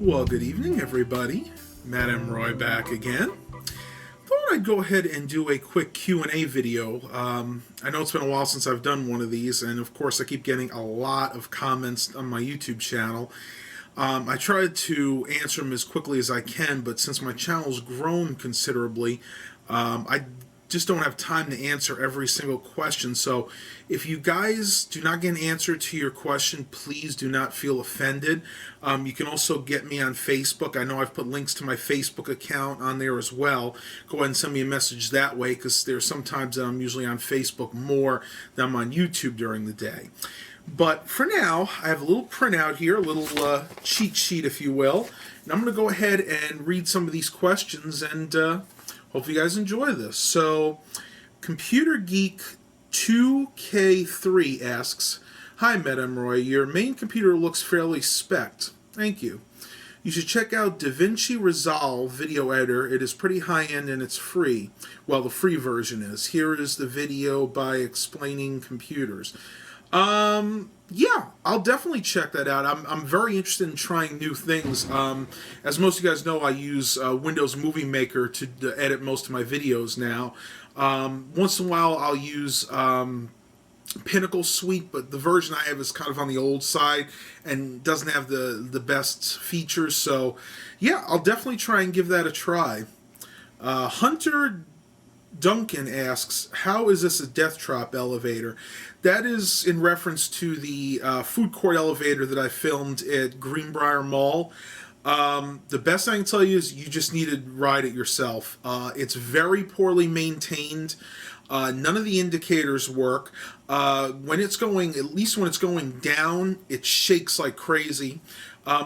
Well, good evening, everybody. Madam Roy back again. Thought I'd go ahead and do a quick Q&A video. I know it's been a while since I've done one of these, and of course I keep getting a lot of comments on my YouTube channel. I tried to answer them as quickly as I can, but since my channel's grown considerably, I just don't have time to answer every single question. So if you guys do not get an answer to your question, please do not feel offended. You can also get me on Facebook. I know I've put links to my Facebook account on there as well. Go ahead and send me a message that way, because there's sometimes that I'm usually on Facebook more than I'm on YouTube during the day. But for now, I have a little printout here, a little cheat sheet, if you will. And I'm going to go ahead and read some of these questions, and hope you guys enjoy this. So, Computer Geek 2K3 asks, "Hi, Madam Roy. Your main computer looks fairly spec'd. Thank you. You should check out DaVinci Resolve video editor. It is pretty high-end and it's free. Well, the free version is. Here is the video by explaining computers." Yeah, I'll definitely check that out. I'm very interested in trying new things. As most of you guys know, I use Windows Movie Maker to edit most of my videos now. Once in a while, I'll use Pinnacle Suite, but the version I have is kind of on the old side and doesn't have the best features. So, yeah, I'll definitely try and give that a try. Hunter Duncan asks, "How is this a death trap elevator?" That is in reference to the food court elevator that I filmed at Greenbrier Mall. The best I can tell you is you just need to ride it yourself. It's very poorly maintained. None of the indicators work. When it's going, at least when it's going down, it shakes like crazy.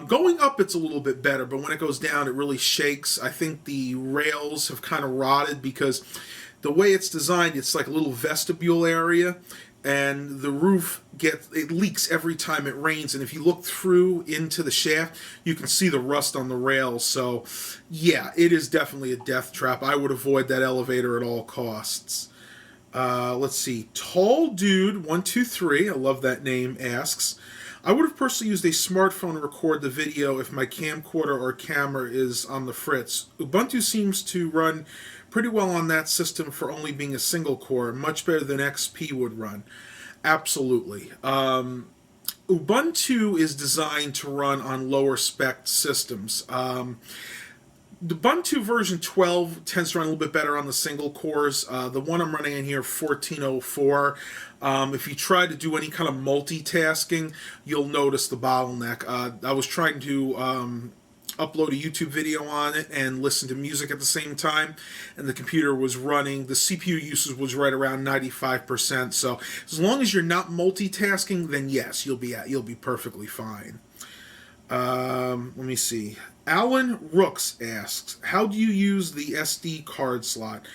Going up, it's a little bit better, but when it goes down, it really shakes. I think the rails have kind of rotted because the way it's designed, it's like a little vestibule area, and the roof it leaks every time it rains, and if you look through into the shaft, you can see the rust on the rails. So, yeah, it is definitely a death trap. I would avoid that elevator at all costs. Let's see. Tall Dude 123, I love that name, asks, "I would have personally used a smartphone to record the video if my camcorder or camera is on the fritz. Ubuntu seems to run pretty well on that system for only being a single core, much better than XP would run." Absolutely. Ubuntu is designed to run on lower spec systems. The Ubuntu version 12 tends to run a little bit better on the single cores. The one I'm running in here, 1404, if you try to do any kind of multitasking, you'll notice the bottleneck. I was trying to upload a YouTube video on it and listen to music at the same time, and the computer was running, the CPU usage was right around 95%. So as long as you're not multitasking, then yes, you'll be perfectly fine. Let me see. Alan Rooks asks, "How do you use the SD card slot?"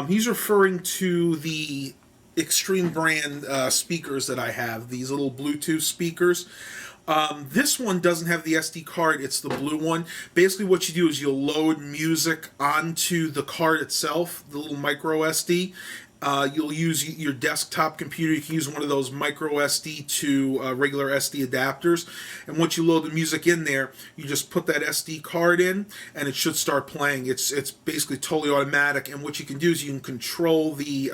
He's referring to the Extreme brand speakers that I have, these little Bluetooth speakers. This one doesn't have the SD card, it's the blue one. Basically what you do is you'll load music onto the card itself, the little micro SD. You'll use your desktop computer. You can use one of those micro SD to regular SD adapters. And once you load the music in there, you just put that SD card in, and it should start playing. It's basically totally automatic. And what you can do is you can control the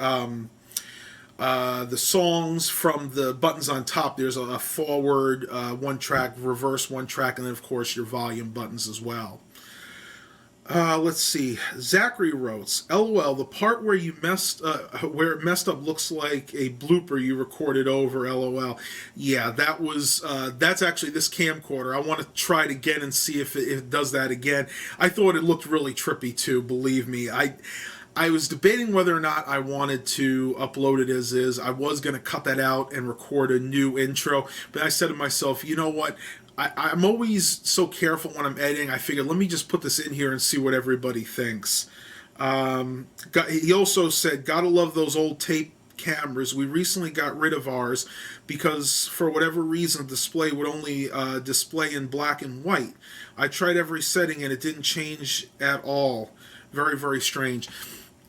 songs from the buttons on top. There's a forward one track, reverse one track, and then of course your volume buttons as well. Let's see. Zachary wrote, "LOL, the part where where it messed up looks like a blooper you recorded over. LOL." Yeah, that's actually this camcorder. I want to try it again and see if it does that again. I thought it looked really trippy too. Believe me, I was debating whether or not I wanted to upload it as is. I was going to cut that out and record a new intro, but I said to myself, you know what? I'm always so careful when I'm editing. I figured, let me just put this in here and see what everybody thinks. He also said, "Gotta love those old tape cameras. We recently got rid of ours because for whatever reason the display would only display in black and white. I tried every setting and it didn't change at all. Very, very strange."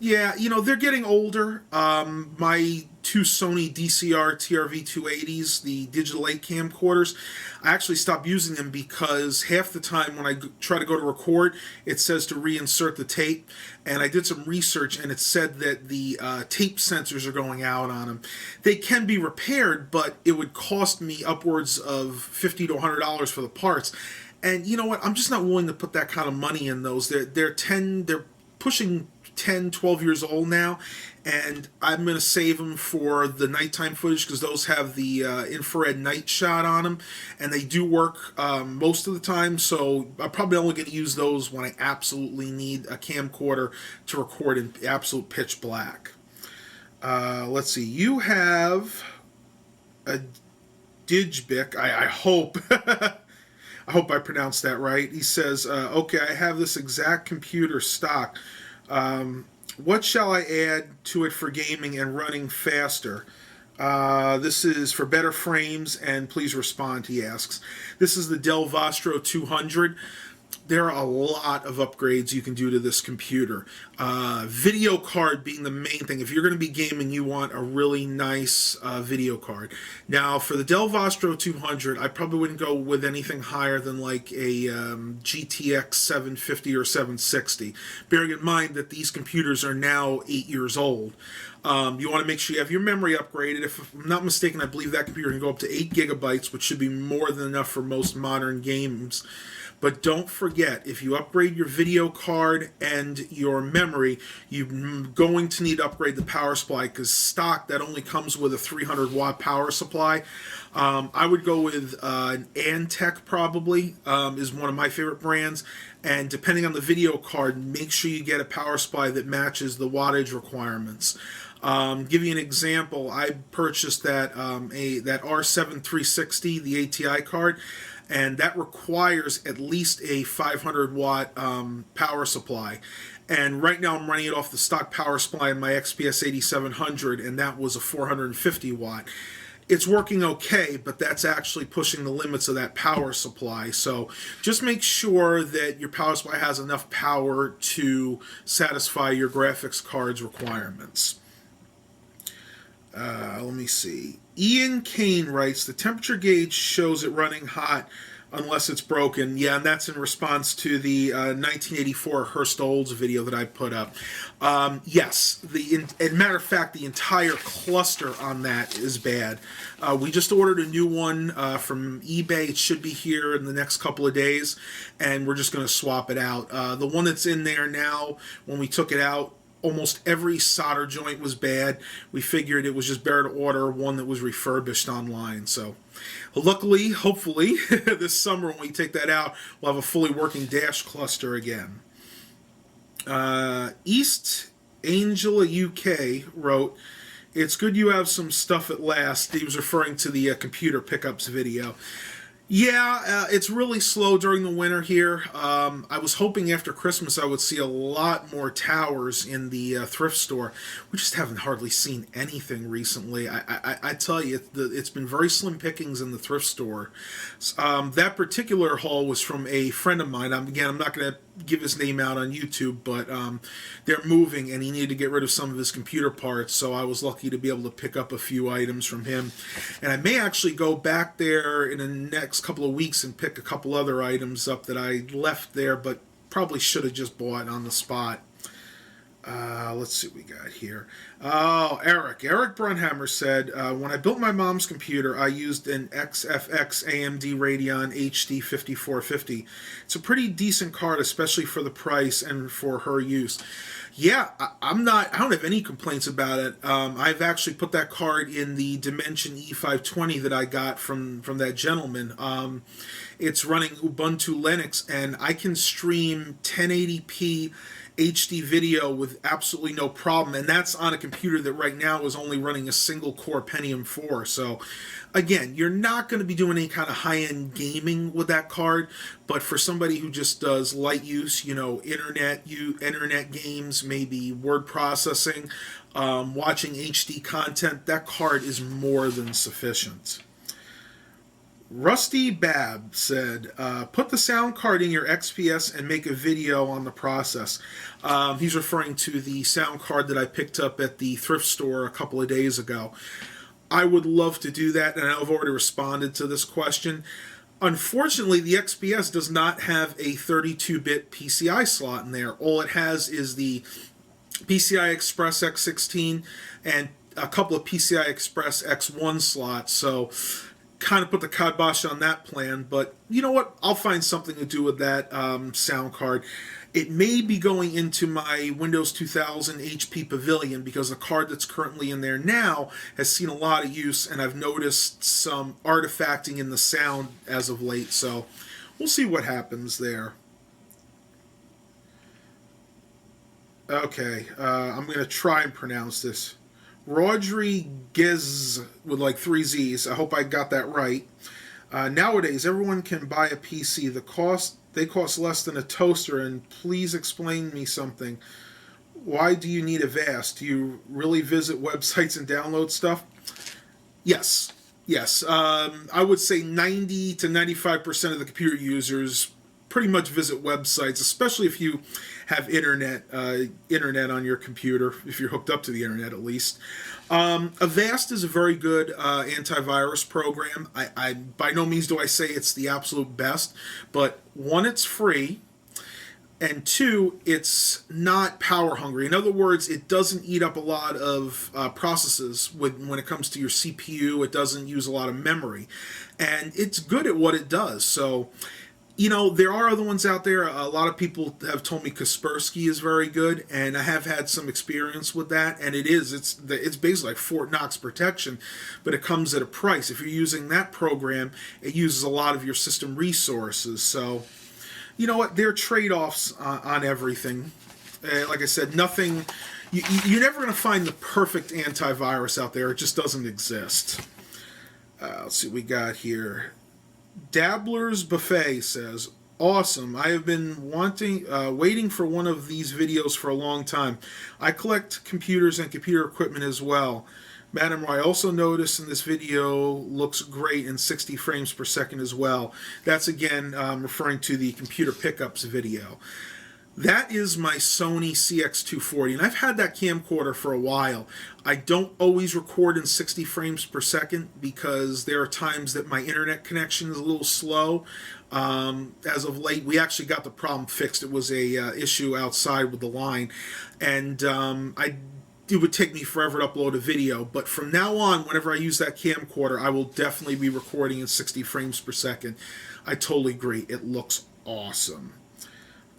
Yeah, they're getting older. My two Sony DCR TRV 280s, the digital 8 camcorders, I actually stopped using them because half the time when I try to go to record, it says to reinsert the tape. And I did some research and it said that the tape sensors are going out on them. They can be repaired, but it would cost me upwards of $50 to $100 for the parts. And you know what? I'm just not willing to put that kind of money in those. They're pushing 10, 12 years old now, and I'm going to save them for the nighttime footage because those have the infrared night shot on them, and they do work most of the time, so I'm probably only going to use those when I absolutely need a camcorder to record in absolute pitch black. Let's see, you have a Digbic, I hope. I hope I pronounced that right. He says, okay, I have this exact computer stock. What shall I add to it for gaming and running faster? This is for better frames, and please respond, he asks. This is the Dell Vostro 200. There are a lot of upgrades you can do to this computer. Video card being the main thing. If you're going to be gaming, you want a really nice video card. Now, for the Dell Vostro 200, I probably wouldn't go with anything higher than like a GTX 750 or 760. Bearing in mind that these computers are now 8 years old. You want to make sure you have your memory upgraded. If I'm not mistaken, I believe that computer can go up to 8 gigabytes, which should be more than enough for most modern games. But don't forget, if you upgrade your video card and your memory, you're going to need to upgrade the power supply because stock, that only comes with a 300 watt power supply. I would go with an Antec probably, is one of my favorite brands. And depending on the video card, make sure you get a power supply that matches the wattage requirements. Give you an example, I purchased that R7 360, the ATI card, and that requires at least a 500 watt power supply. And right now I'm running it off the stock power supply in my XPS 8700, and that was a 450 watt. It's working okay, but that's actually pushing the limits of that power supply. So just make sure that your power supply has enough power to satisfy your graphics card's requirements. Let me see. Ian Kane writes, the temperature gauge shows it running hot unless it's broken. Yeah, and that's in response to the 1984 Hurst Olds video that I put up. Yes, as a matter of fact, the entire cluster on that is bad. We just ordered a new one from eBay. It should be here in the next couple of days, and we're just going to swap it out. The one that's in there now, when we took it out, almost every solder joint was bad. We figured it was just better to order one that was refurbished online. So luckily, hopefully, this summer when we take that out, we'll have a fully working dash cluster again. East Angela UK wrote, it's good you have some stuff at last. He was referring to the computer pickups video. Yeah, it's really slow during the winter here. I was hoping after Christmas I would see a lot more towers in the thrift store. We just haven't hardly seen anything recently. I tell you, it's been very slim pickings in the thrift store. That particular haul was from a friend of mine. I'm not going to give his name out on YouTube, but they're moving and he needed to get rid of some of his computer parts, so I was lucky to be able to pick up a few items from him. And I may actually go back there in the next couple of weeks and pick a couple other items up that I left there but probably should have just bought on the spot. Let's see what we got here. Oh, Eric Brunhammer said, when I built my mom's computer, I used an XFX AMD Radeon HD 5450. It's a pretty decent card, especially for the price and for her use. Yeah, I don't have any complaints about it. I've actually put that card in the Dimension E520 that I got from that gentleman. It's running Ubuntu Linux, and I can stream 1080p HD video with absolutely no problem, and that's on a computer that right now is only running a single core Pentium 4. So again, you're not going to be doing any kind of high-end gaming with that card, but for somebody who just does light use, internet games, maybe word processing, watching HD content, that card is more than sufficient. Rusty Bab said, put the sound card in your XPS and make a video on the process. He's referring to the sound card that I picked up at the thrift store a couple of days ago. I would love to do that, and I've already responded to this question. Unfortunately, the XPS does not have a 32-bit PCI slot in there. All it has is the PCI Express X16 and a couple of PCI Express X1 slots, so kind of put the kibosh on that plan. But you know what? I'll find something to do with that sound card. It may be going into my Windows 2000 HP Pavilion because the card that's currently in there now has seen a lot of use, and I've noticed some artifacting in the sound as of late, so we'll see what happens there. Okay, I'm going to try and pronounce this. Rodriguez with like 3 Z's. I hope I got that right. Nowadays, everyone can buy a PC. They cost less than a toaster. And please explain me something. Why do you need a VAS? Do you really visit websites and download stuff? Yes. I would say 90 to 95% of the computer users pretty much visit websites, especially if you have internet on your computer, if you're hooked up to the internet at least. Avast is a very good antivirus program. I by no means do I say it's the absolute best, but one, it's free, and two, it's not power hungry. In other words, it doesn't eat up a lot of processes when it comes to your CPU. It doesn't use a lot of memory, and it's good at what it does. So, you know, there are other ones out there. A lot of people have told me Kaspersky is very good, and I have had some experience with that, and it's basically like Fort Knox protection, but it comes at a price. If you're using that program, it uses a lot of your system resources. So, you know what? There are trade-offs on everything. Like I said, nothing. You're never going to find the perfect antivirus out there. It just doesn't exist. Let's see what we got here. Dabbler's Buffet says, awesome. I have been waiting for one of these videos for a long time. I collect computers and computer equipment as well. Madam, I also noticed in this video looks great in 60 frames per second as well. That's again referring to the computer pickups video. That is my Sony CX240, and I've had that camcorder for a while. I don't always record in 60 frames per second because there are times that my internet connection is a little slow. As of late, we actually got the problem fixed. It was a issue outside with the line, and it would take me forever to upload a video. But from now on, whenever I use that camcorder, I will definitely be recording in 60 frames per second. I totally agree. It looks awesome.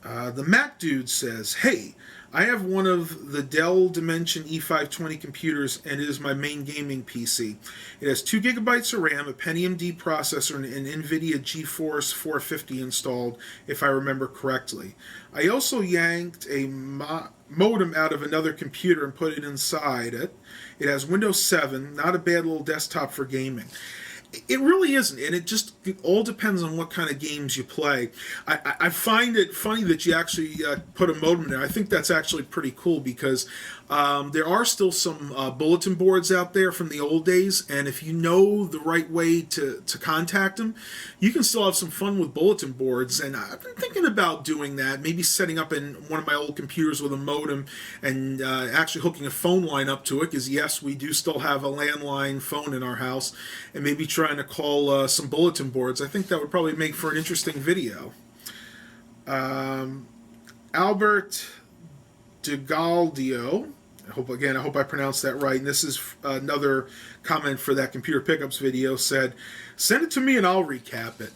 The Mac Dude says, hey, I have one of the Dell Dimension E520 computers, and it is my main gaming PC. It has 2 gigabytes of RAM, a Pentium D processor, and an NVIDIA GeForce 450 installed, if I remember correctly. I also yanked a modem out of another computer and put it inside it. It has Windows 7, not a bad little desktop for gaming. It really isn't, and it all depends on what kind of games you play. I find it funny that you actually put a modem there. I think that's actually pretty cool because there are still some bulletin boards out there from the old days, and if you know the right way to contact them, you can still have some fun with bulletin boards. And I've been thinking about doing that, maybe setting up in one of my old computers with a modem and actually hooking a phone line up to it, because yes, we do still have a landline phone in our house, and maybe trying to call some bulletin boards. I think that would probably make for an interesting video. Albert DeGaldio, I hope I pronounced that right, and this is another comment for that computer pickups video, said, send it to me and I'll recap it.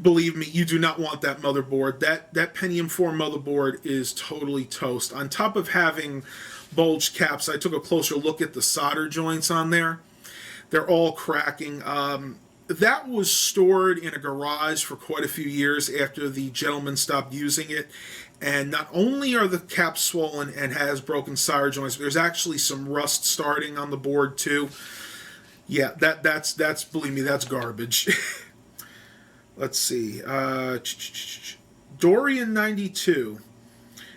Believe me, you do not want that motherboard. That Pentium 4 motherboard is totally toast. On top of having bulge caps, I took a closer look at the solder joints on there. They're all cracking. That was stored in a garage for quite a few years after the gentleman stopped using it. And not only are the caps swollen and has broken solder joints, but there's actually some rust starting on the board too. Yeah, that's believe me, that's garbage. Let's see. Dorian92.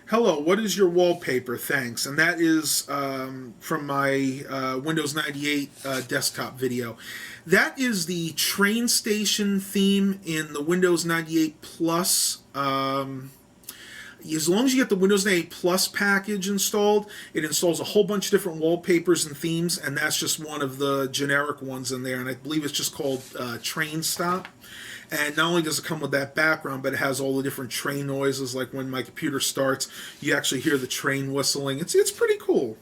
Hello, what is your wallpaper? Thanks. And that is from my Windows 98 desktop video. That is the train station theme in the Windows 98 Plus. As long as you get the Windows 98 Plus package installed, it installs a whole bunch of different wallpapers and themes, and that's just one of the generic ones in there. And I believe it's just called Train Stop. And not only does it come with that background, but it has all the different train noises. Like when my computer starts, you actually hear the train whistling. It's pretty cool.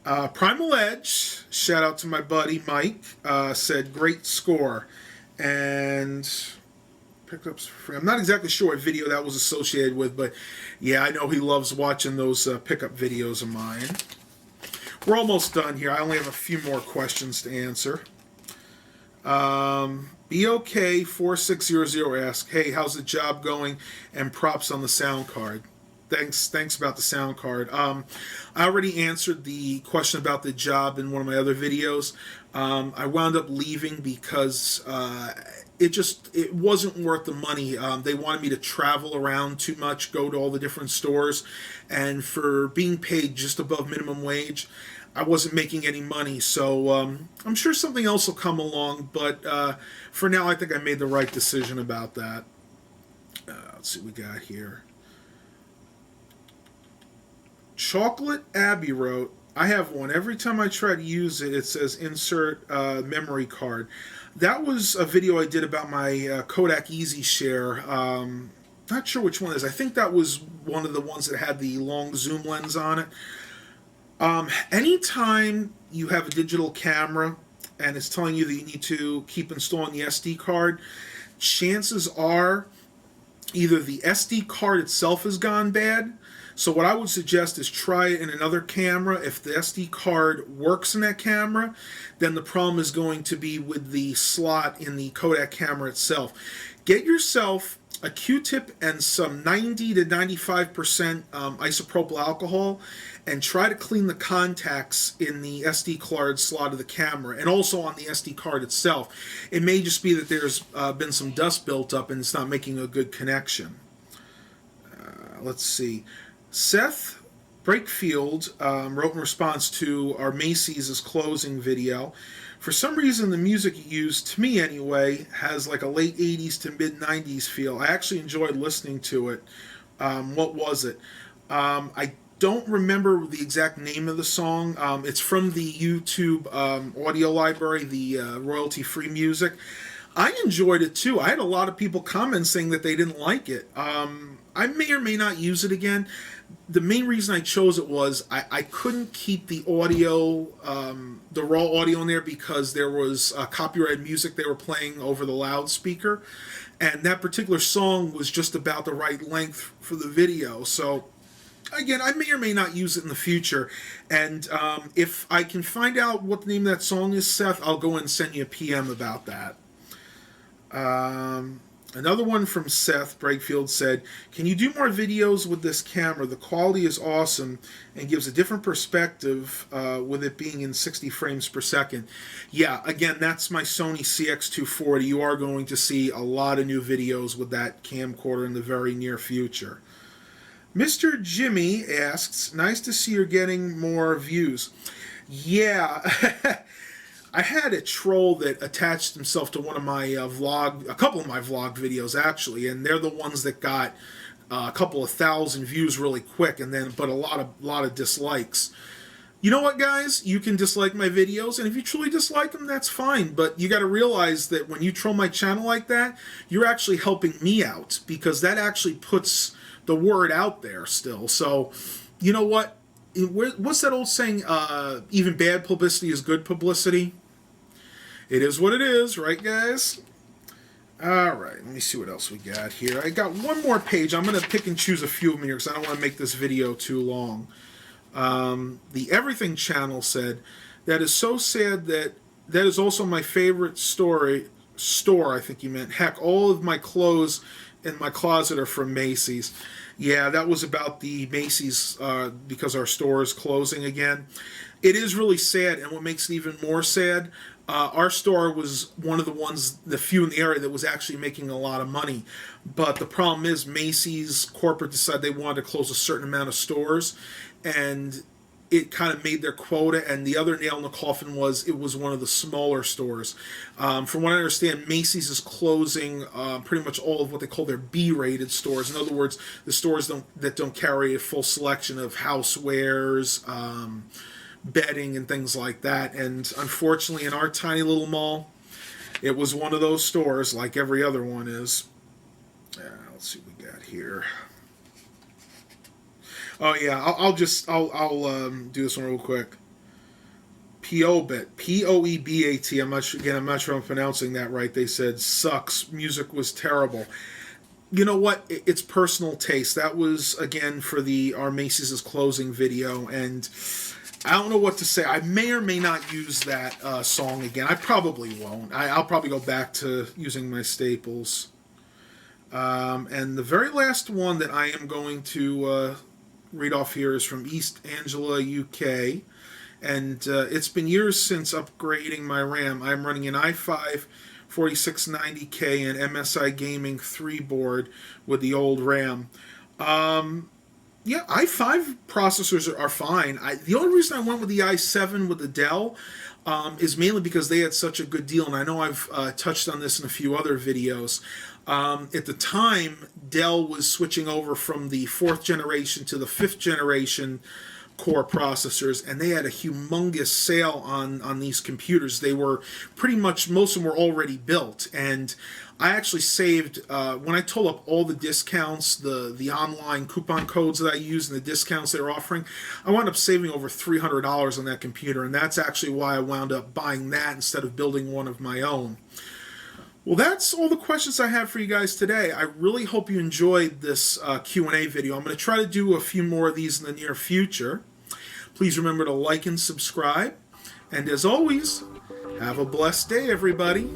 Primal Edge, shout out to my buddy Mike, said great score. And pickups for free. I'm not exactly sure what video that was associated with, but yeah, I know he loves watching those pickup videos of mine. We're almost done here. I only have a few more questions to answer. BOK4600 asks, hey, how's the job going? And props on the sound card. Thanks about the sound card. I already answered the question about the job in one of my other videos. I wound up leaving because it wasn't worth the money. They wanted me to travel around too much, go to all the different stores, and for being paid just above minimum wage, I wasn't making any money. So I'm sure something else will come along, but for now I think I made the right decision about that. Let's see what we got here. Chocolate Abbey wrote, I have one. Every time I try to use it, it says insert memory card. That was a video I did about my Kodak Easy Share. Not sure which one it is. I think that was one of the ones that had the long zoom lens on it. Anytime you have a digital camera and it's telling you that you need to keep installing the SD card, chances are either the SD card itself has gone bad. So what I would suggest is try it in another camera. If the SD card works in that camera, then the problem is going to be with the slot in the Kodak camera itself. Get yourself a Q-tip and some 90 to 95% isopropyl alcohol, and try to clean the contacts in the SD card slot of the camera, and also on the SD card itself. It may just be that there's been some dust built up and it's not making a good connection. Let's see. Seth Brakefield wrote in response to our Macy's closing video, for some reason the music you used, to me anyway, has like a late 80s to mid 90s feel. I actually enjoyed listening to it. What was it? I don't remember the exact name of the song. It's from the YouTube audio library, the royalty-free music. I enjoyed it too. I had a lot of people comment saying that they didn't like it. I may or may not use it again. The main reason I chose it was I couldn't keep the audio, the raw audio in there because there was copyrighted music they were playing over the loudspeaker. And that particular song was just about the right length for the video. So, again, I may or may not use it in the future. And if I can find out what the name of that song is, Seth, I'll go and send you a PM about that. Another one from Seth Brakefield said, can you do more videos with this camera? The quality is awesome and gives a different perspective with it being in 60 frames per second. Yeah, again, that's my Sony CX240. You are going to see a lot of new videos with that camcorder in the very near future. Mr. Jimmy asks, nice to see you're getting more views. Yeah, I had a troll that attached himself to one of my a couple of my vlog videos actually, and they're the ones that got a couple of thousand views really quick, but a lot of dislikes. You know what, guys? You can dislike my videos, and if you truly dislike them, that's fine. But you got to realize that when you troll my channel like that, you're actually helping me out, because that actually puts the word out there still. So, you know what? What's that old saying? Even bad publicity is good publicity. It is what it is, right, guys? All right, let me see what else we got here. I got one more page. I'm going to pick and choose a few of them here because I don't want to make this video too long. The Everything channel said, that is so sad that is also my favorite store, I think you meant. Heck, all of my clothes in my closet are from Macy's. Yeah, that was about the Macy's because our store is closing again. It is really sad, and what makes it even more sad, Our store was one of the ones, the few in the area that was actually making a lot of money. But the problem is Macy's corporate decided they wanted to close a certain amount of stores, and it kind of made their quota. And the other nail in the coffin was it was one of the smaller stores. From what I understand, Macy's is closing pretty much all of what they call their B-rated stores. In other words, the stores that don't carry a full selection of housewares, bedding, and things like that. And unfortunately, in our tiny little mall, it was one of those stores, like every other one is. Let's see what we got here. Oh yeah, I'll do this one real quick. Poebet, Poebat. I'm not sure, again, I'm not sure I'm pronouncing that right. They said sucks. Music was terrible. You know what? It's personal taste. That was again for our Macy's is closing video, and I don't know what to say. I may or may not use that song again. I probably won't. I'll probably go back to using my staples. And the very last one that I am going to read off here is from East Anglia, UK. And it's been years since upgrading my RAM. I'm running an i5 4690K and MSI Gaming 3 board with the old RAM. Yeah, i5 processors are fine. The only reason I went with the i7 with the Dell is mainly because they had such a good deal, and I know I've touched on this in a few other videos. At the time, Dell was switching over from the 4th generation to the 5th generation core processors, and they had a humongous sale on these computers. They were pretty much, most of them were already built, and I actually saved, when I told up all the discounts, the online coupon codes that I used and the discounts they were offering, I wound up saving over $300 on that computer, and that's actually why I wound up buying that instead of building one of my own. Well, that's all the questions I have for you guys today. I really hope you enjoyed this Q&A video. I'm going to try to do a few more of these in the near future. Please remember to like and subscribe. And as always, have a blessed day, everybody.